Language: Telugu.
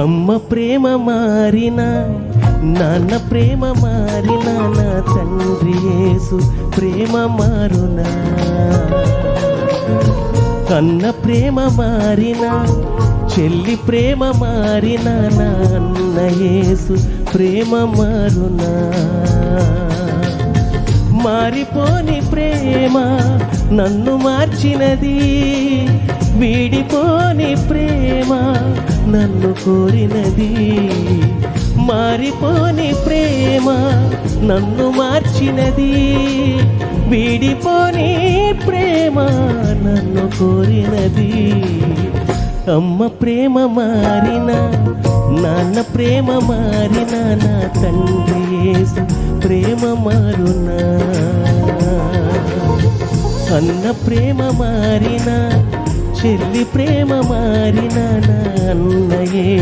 అమ్మ ప్రేమ మారినా, నాన్న ప్రేమ మారినా, నా తండ్రి యేసు ప్రేమ మారునా. అన్న ప్రేమ మారినా, చెల్లి ప్రేమ మారినా, నా అన్న యేసు ప్రేమ మారునా. మారిపోని ప్రేమ నన్ను మార్చినది, వీడిపోని ప్రేమ నన్ను కోరినది. మారిపోని ప్రేమ నన్ను మార్చినది, వీడిపోని ప్రేమ నన్ను కోరినది. అమ్మ ప్రేమ మారినా, నాన్న ప్రేమ మారినా, నా తండ్రి యేసు ప్రేమ మారునా. అన్న ప్రేమ మారినా, చెల్లి ప్రేమ మారినా, నా అన్న యేసు